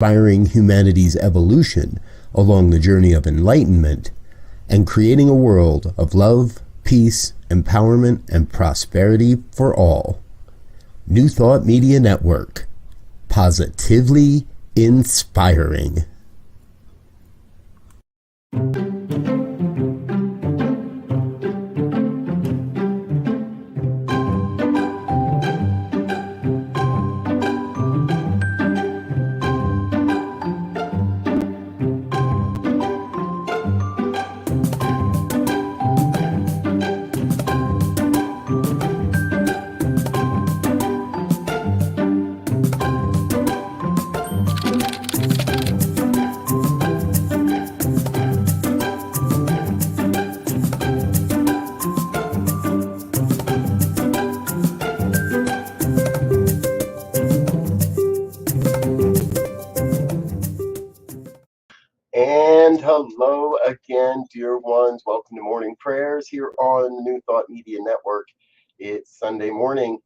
inspiring humanity's evolution along the journey of enlightenment, and creating a world of love, peace, empowerment, and prosperity for all. New Thought Media Network. Positively inspiring. And hello again, dear ones. Welcome to Morning Prayers here on the New Thought Media Network. It's Sunday morning,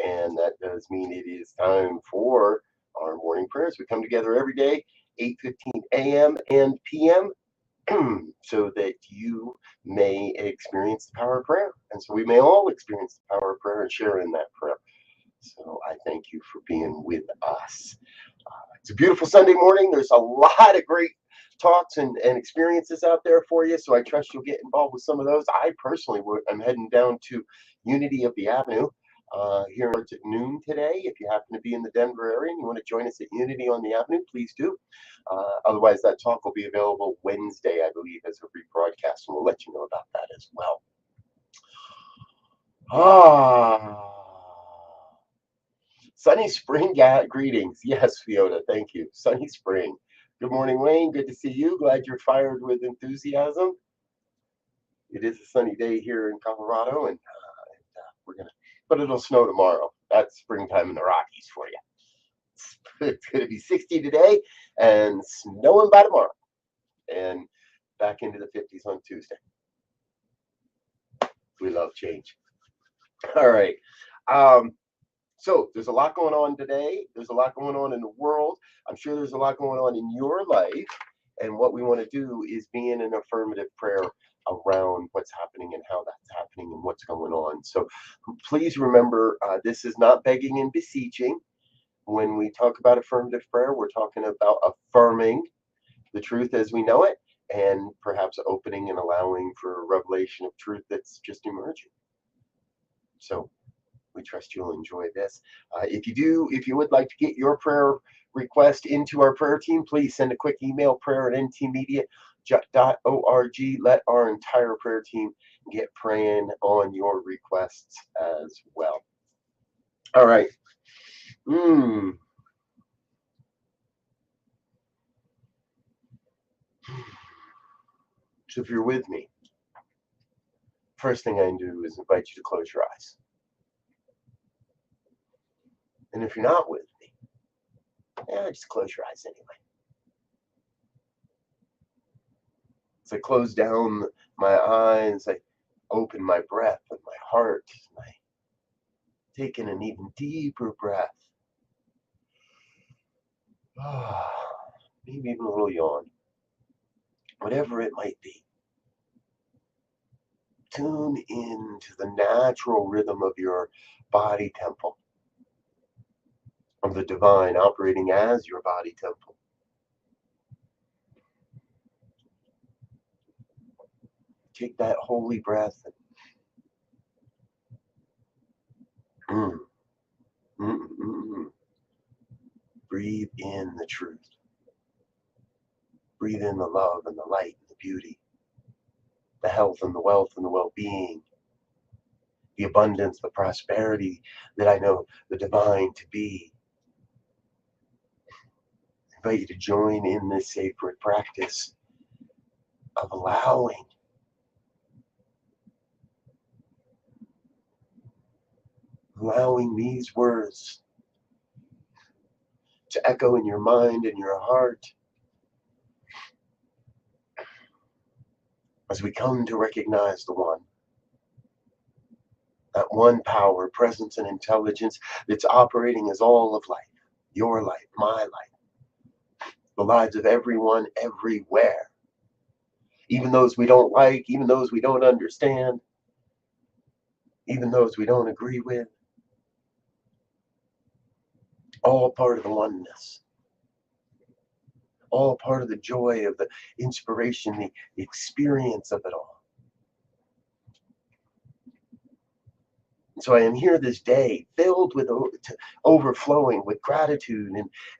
and that does mean it is time for our morning prayers. We come together every day, 8:15 a.m. and p.m., so that you may experience the power of prayer. And so we may all experience the power of prayer and share in that prayer. So I thank you for being with us. It's a beautiful Sunday morning. There's a lot of great talks and experiences out there for you. So I trust you'll get involved with some of those. I personally am heading down to Unity of the Avenue here at noon today. If you happen to be in the Denver area and you want to join us at Unity on the Avenue, please do. Otherwise, that talk will be available Wednesday, I believe, as a rebroadcast, and we'll let you know about that as well. Sunny spring greetings. Yes, Fiona, thank you. Sunny spring. Good morning, Wayne. Good to see you. Glad you're fired with enthusiasm. It is a sunny day here in Colorado, and but it'll snow tomorrow. That's springtime in the Rockies for you. It's going to be 60 today and snowing by tomorrow, and back into the 50s on Tuesday. We love change. All right. So there's a lot going on today. There's a lot going on in the world. I'm sure there's a lot going on in your life. And what we want to do is be in an affirmative prayer around what's happening and how that's happening and what's going on. So please remember, this is not begging and beseeching. When we talk about affirmative prayer, we're talking about affirming the truth as we know it, and perhaps opening and allowing for a revelation of truth that's just emerging. So we trust you'll enjoy this. If you would like to get your prayer request into our prayer team, please send a quick email, prayer@ntmedia.org. Let our entire prayer team get praying on your requests as well. All right. So if you're with me, first thing I can do is invite you to close your eyes. And if you're not with me, just close your eyes anyway. So I close down my eyes, I open my breath and my heart, and I take in an even deeper breath. Maybe even a little yawn. Whatever it might be. Tune into the natural rhythm of your body temple, of the divine operating as your body temple. Take that holy breath and breathe in the truth. Breathe in the love and the light and the beauty, the health and the wealth and the well-being, the abundance, the prosperity that I know the divine to be. I invite you to join in this sacred practice of allowing these words to echo in your mind and your heart as we come to recognize the one. That one power, presence, and intelligence that's operating as all of life, your life, my life. the lives of everyone, everywhere. Even those we don't like, even those we don't understand, even those we don't agree with, all part of the oneness, all part of the joy of the inspiration, the experience of it all. So I am here this day filled with overflowing with gratitude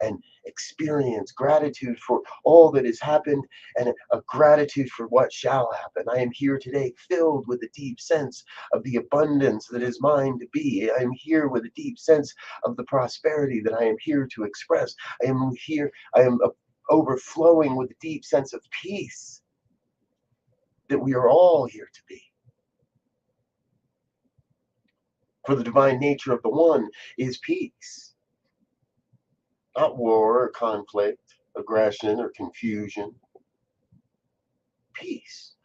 and experience, gratitude for all that has happened and a gratitude for what shall happen. I am here today filled with a deep sense of the abundance that is mine to be. I am here with a deep sense of the prosperity that I am here to express. I am overflowing with a deep sense of peace that we are all here to be. For the divine nature of the one is peace, not war or conflict, aggression or confusion. Peace.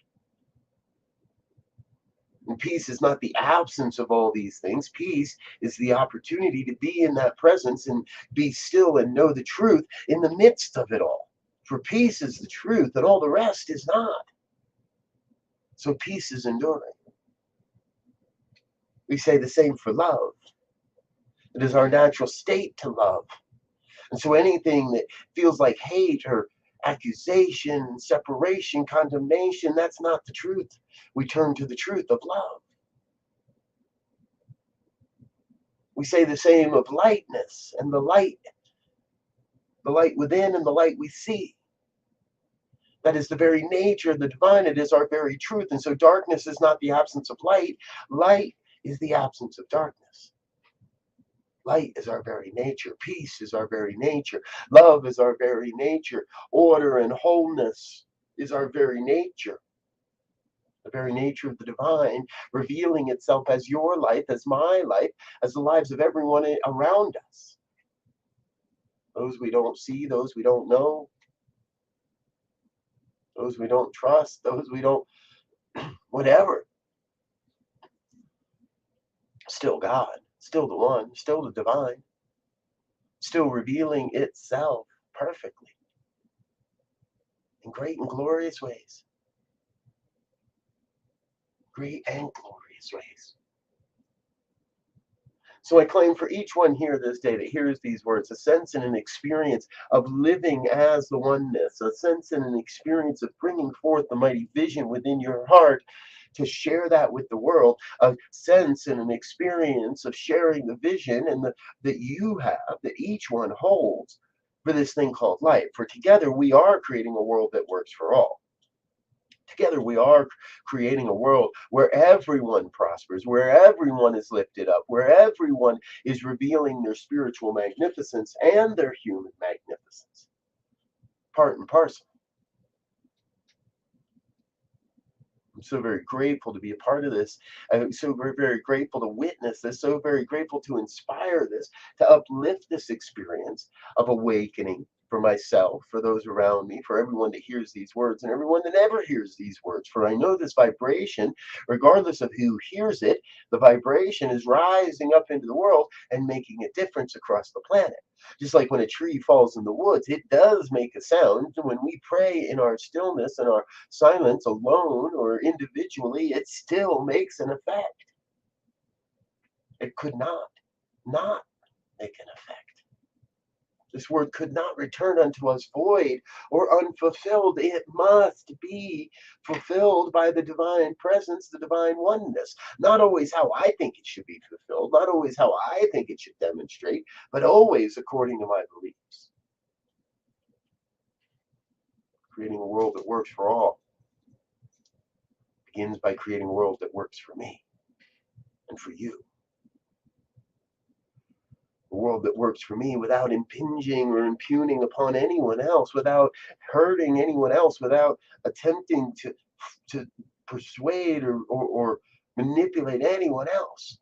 And peace is not the absence of all these things. Peace is the opportunity to be in that presence and be still and know the truth in the midst of it all. For peace is the truth and all the rest is not. So peace is enduring. We say the same for love. It is our natural state to love. And so anything that feels like hate or accusation, separation, condemnation, that's not the truth. We turn to the truth of love. We say the same of lightness and the light within and the light we see. That is the very nature of the divine. It is our very truth. And so darkness is not the absence of light. Light is the absence of darkness. Light is our very nature. Peace is our very nature. Love is our very nature. Order and wholeness is our very nature. The very nature of the divine revealing itself as your life, as my life, as the lives of everyone around us. Those we don't see, those we don't know, those we don't trust, those we don't, whatever. Still God, still the one, still the divine, still revealing itself perfectly in great and glorious ways. Great and glorious ways. So I claim for each one here this day that hears these words, a sense and an experience of living as the oneness, a sense and an experience of bringing forth the mighty vision within your heart to share that with the world, a sense and an experience of sharing the vision and that you have, that each one holds for this thing called life. For together we are creating a world that works for all. Together we are creating a world where everyone prospers, where everyone is lifted up, where everyone is revealing their spiritual magnificence and their human magnificence. Part and parcel. I'm so very grateful to be a part of this. I'm so very, very grateful to witness this, so very grateful to inspire this, to uplift this experience of awakening for myself, for those around me, for everyone that hears these words, and everyone that never hears these words. For I know this vibration, regardless of who hears it, the vibration is rising up into the world and making a difference across the planet. Just like when a tree falls in the woods, it does make a sound. When we pray in our stillness and our silence alone or individually, it still makes an effect. It could not make an effect. This word could not return unto us void or unfulfilled. It must be fulfilled by the divine presence, the divine oneness. Not always how I think it should be fulfilled, not always how I think it should demonstrate, but always according to my beliefs. Creating a world that works for all begins by creating a world that works for me and for you. A world that works for me without impinging or impugning upon anyone else, without hurting anyone else, without attempting to persuade or manipulate anyone else.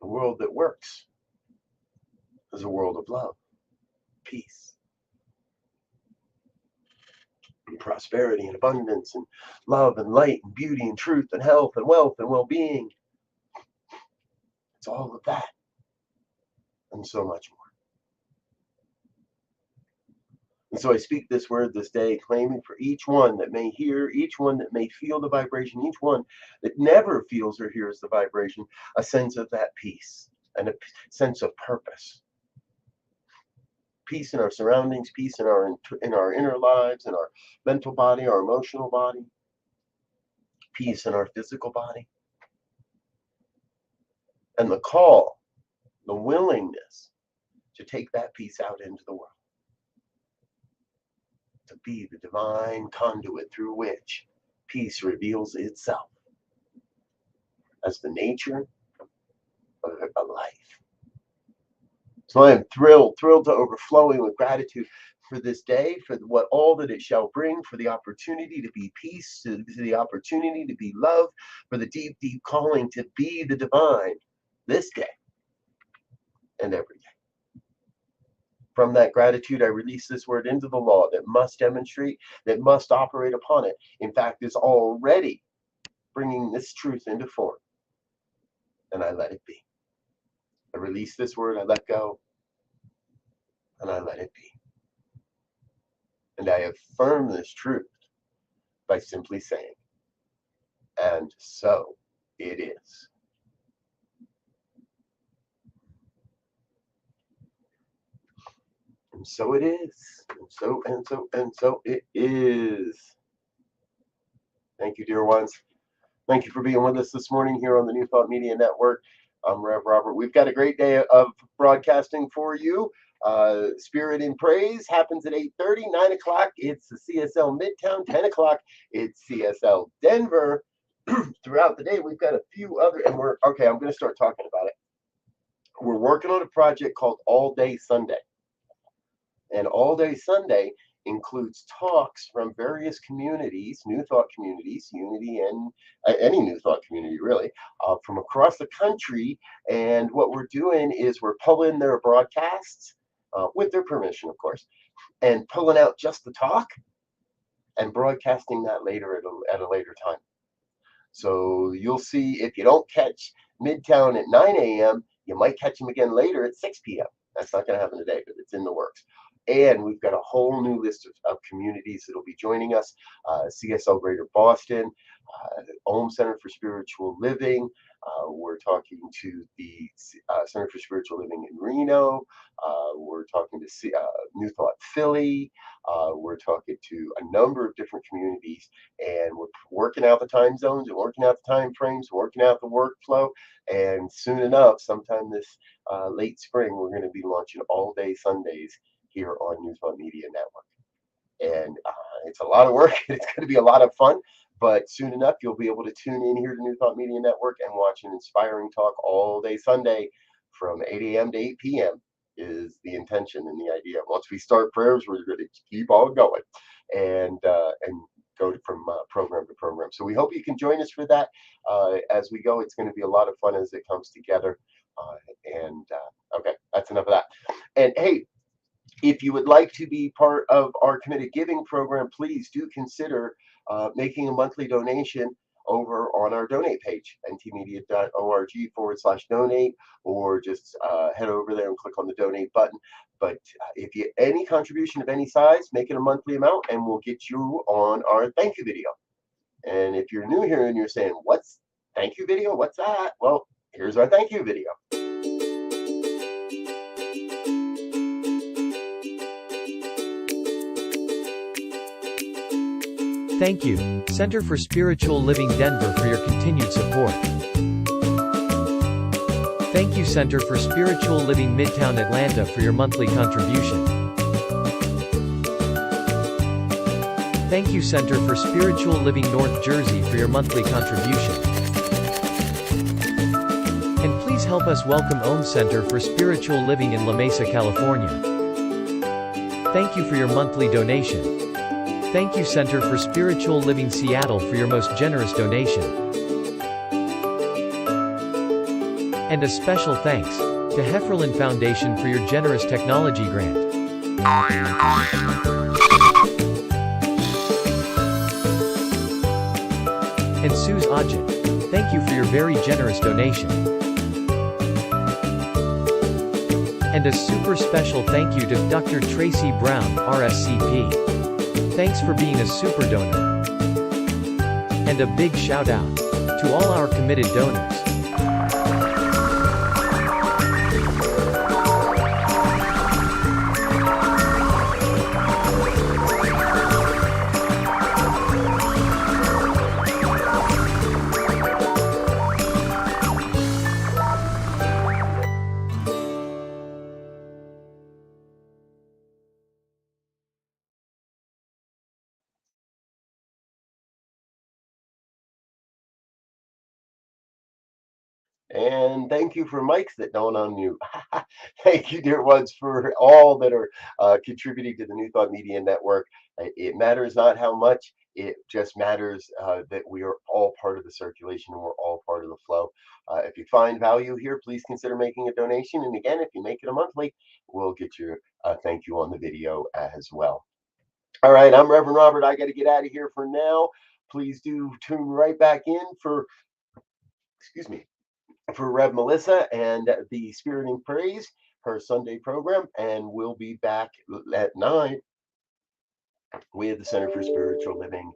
A world that works is a world of love, peace, and prosperity and abundance and love and light and beauty and truth and health and wealth and well-being. It's all of that and so much more. And so I speak this word this day, claiming for each one that may hear, each one that may feel the vibration, each one that never feels or hears the vibration, a sense of that peace and a sense of purpose. Peace in our surroundings, peace in our inner lives, in our mental body, our emotional body, peace in our physical body. And the call, the willingness to take that peace out into the world, to be the divine conduit through which peace reveals itself as the nature of a life. So I am thrilled to overflowing with gratitude for this day, for what all that it shall bring, for the opportunity to be peace, to the opportunity to be love, for the deep, deep calling to be the divine this day and every day. From that gratitude, I release this word into the law that must demonstrate, that must operate upon it. In fact, is already bringing this truth into form. And I let it be. I release this word, I let go, and I let it be. And I affirm this truth by simply saying, and so it is. And so it is. And so it is. Thank you, dear ones. Thank you for being with us this morning here on the New Thought Media Network. I'm Rev Robert. We've got a great day of broadcasting for you. Spirit in Praise happens at 8:30, 9 o'clock. It's the CSL Midtown, 10 o'clock. It's CSL Denver. Throughout the day, we've got a few other, and I'm going to start talking about it. We're working on a project called All Day Sunday. And All Day Sunday includes talks from various communities, New Thought communities, Unity, and any New Thought community really, from across the country. And what we're doing is we're pulling their broadcasts, with their permission, of course, and pulling out just the talk and broadcasting that later at a later time. So you'll see, if you don't catch Midtown at 9 a.m., you might catch them again later at 6 p.m. That's not going to happen today, but it's in the works. And we've got a whole new list of communities that will be joining us. CSL Greater Boston, Ohm Center for Spiritual Living. We're talking to the Center for Spiritual Living in Reno. We're talking to New Thought Philly. We're talking to a number of different communities, and we're working out the time zones and working out the time frames, working out the workflow. And soon enough, sometime this late spring, we're going to be launching All Day Sundays here on New Thought Media Network. And it's a lot of work. It's going to be a lot of fun. But soon enough, you'll be able to tune in here to New Thought Media Network and watch an inspiring talk all day Sunday from 8 a.m. to 8 p.m. is the intention and the idea. Once we start prayers, we're going to keep on going and go from program to program. So we hope you can join us for that as we go. It's going to be a lot of fun as it comes together. Okay, that's enough of that. And hey, if you would like to be part of our committed giving program, please do consider making a monthly donation over on our donate page, ntmedia.org/donate, or just head over there and click on the donate button. But if you any contribution of any size, make it a monthly amount, and we'll get you on our thank you video. And if you're new here and you're saying, "What's thank you video? What's that?" Well, here's our thank you video. Thank you, Center for Spiritual Living Denver, for your continued support. Thank you, Center for Spiritual Living Midtown Atlanta, for your monthly contribution. Thank you, Center for Spiritual Living North Jersey, for your monthly contribution. And please help us welcome Ohm Center for Spiritual Living in La Mesa, California. Thank you for your monthly donation. Thank you, Center for Spiritual Living Seattle, for your most generous donation. And a special thanks to Hefferlin Foundation for your generous technology grant. And Suze Ajit, thank you for your very generous donation. And a super special thank you to Dr. Tracy Brown, RSCP. Thanks for being a super donor. And a big shout out to all our committed donors. And thank you for mics that don't unmute. Thank you, dear ones, for all that are contributing to the New Thought Media Network. It matters not how much, it just matters that we are all part of the circulation and we're all part of the flow. If you find value here, please consider making a donation. And again, if you make it a monthly, we'll get you a thank you on the video as well. All right, I'm Reverend Robert. I got to get out of here for now. Please do tune right back in for, excuse me, for Rev Melissa and the Spirit and Praise, her Sunday program, and we'll be back at 9 with the Center for Spiritual Living,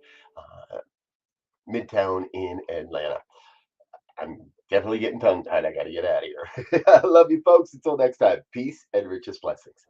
Midtown in Atlanta. I'm definitely getting tongue tied. I got to get out of here. I love you, folks. Until next time, peace and richest blessings.